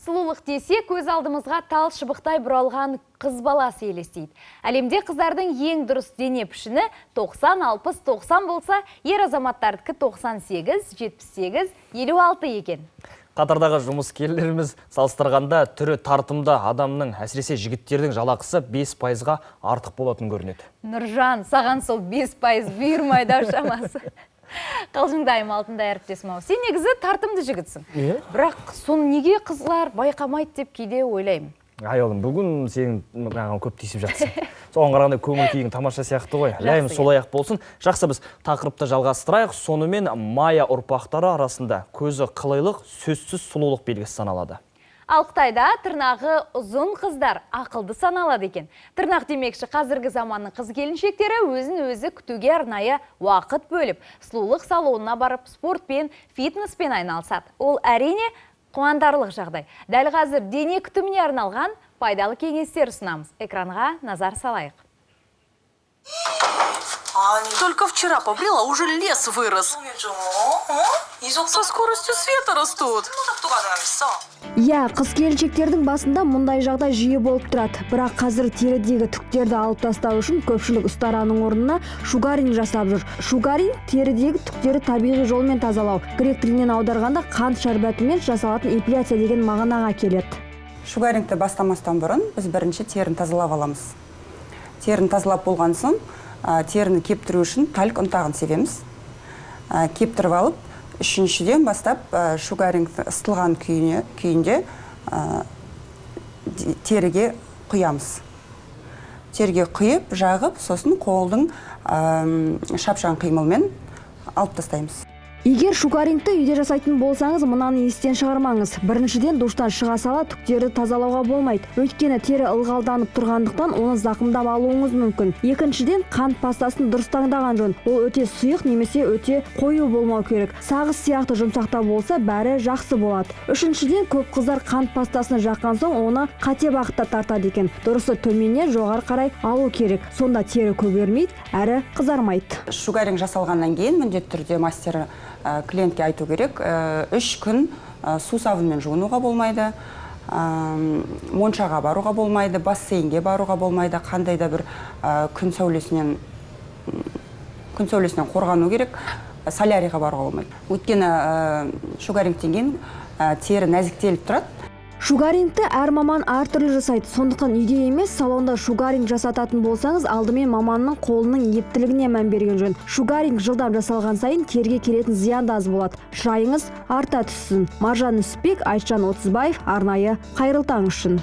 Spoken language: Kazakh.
Сұлулық десе, көз алдымызға тал шыбықтай бұралған қыз баласы елестейді. Әлемде қыздардың ең дұрыс дене пішіні 90-60-90 болса, ер азаматтардікі 98, 78, 56 екен. Қатардағы жұмыскерлеріміз салыстырғанда түрі тартымды адамның, әсіресе жігіттердің жалақысы 5%-ға артық болатын көрінеді. Нұржан, саған сол 5% бұйырмайды шамасы. Қалжыңдайым алтындай әріптесім ау. Сен негізі тартымды жігітсің. Бірақ соны неге қызлар байқамайды деп кейде ойлаймын. Айолым, бүгін сен маған көп тиісіп жатсың. Соған қарағанда көңіл күйің тамаша сияқты ғой. Ләйім солай ақ болсын. Жақсы, біз тақырыпты жалғастырайық. Сонымен майя ұрпақтары арасында көзі қылайлық, сөзсіз сұлулық белгісі саналады. Ал Қытайда тырнағы ұзын қыздар ақылды саналады екен. Тырнақ демекші қазіргі заманның қыз-келіншектері өзін-өзі күтуге арнайы уақыт бөліп, сұлулық салонына барып, спортпен, фитнеспен айналысады. Ол әрине қуантарлық жағдай. Дәл қазір дене күтіміне арналған пайдалы кеңестер ұсынамыз. Экранға назар салайық. Только вчера побрила, уже лес вырос. Со скоростью света растут. Я, қыз-келіншектердің басында мұндай жағдай жиі болып тұрады. Бірақ қазір терідегі түктерді алып тастау үшін көпшілік ұстараның орнына шугаринг жасап жүр. Шугаринг терідегі түктерді табиғи жолмен тазалау. Грек тілінен аударғанда қант шарбатымен жасалатын эпиляция деген мағынаға келеді. Шугарингті бастамастан бұрын біз бірінші терін тазалап аламыз. Терін тазалап болған соң, теріні кептіру үшін тальк ұнтағын себеміз. Кептіріп алып, үшіншіден бастап шугаринг ыстылған күйінде теріге құямыз. Теріге құйып, жағып, сосын қолдың шапшаң қимылмен алып тастаймыз. Егер шугарингті үйде жасайтын болсаңыз, мынаны естен шығармаңыз. Біріншіден душтан шыға сала түктерді тазалауға болмайды. Өйткені тері ылғалданып тұрғандықтан оны зақымдап алуыңыз мүмкін. Екіншіден қант пастасын дұрыс таңдаған жөн. Ол өте сұйық немесе өте қою болмау керек. Сағыз сияқты жұмсақта болса, бәрі жақсы болады. Үшіншіден, көп қыздар қант пастасын жаққан соң, оны қате бағытта тартады екен. Дұрысы төменнен жоғары қарай алу керек. Сонда тері көгермейді, әрі қызармайды. Шугаринг жасалғаннан кейін міндетті түрде мастері клиентке айту керек, 3 күн су сабынмен жуынуға болмайды, моншаға баруға болмайды, бассейнге баруға болмайды, қандай да бір күн сәулесінен қорғану керек, солярийға баруға болмайды. Өйткені шугарингтен кейін тері нәзіктеліп тұрады. Шугарингті әр маман әртүрлі жасайды. Сондықтан үйде емес, салонда шугаринг жасататын болсаңыз, алдымен маманның қолының ептілігіне мән берген жөн. Шугаринг жылдам жасалған сайын терге келетін зиян да аз болады. Шайыңыз арта түссін. Маржан Нүсіпбек, Айтжан Отызбаев, арнайы Қайырлы таң үшін.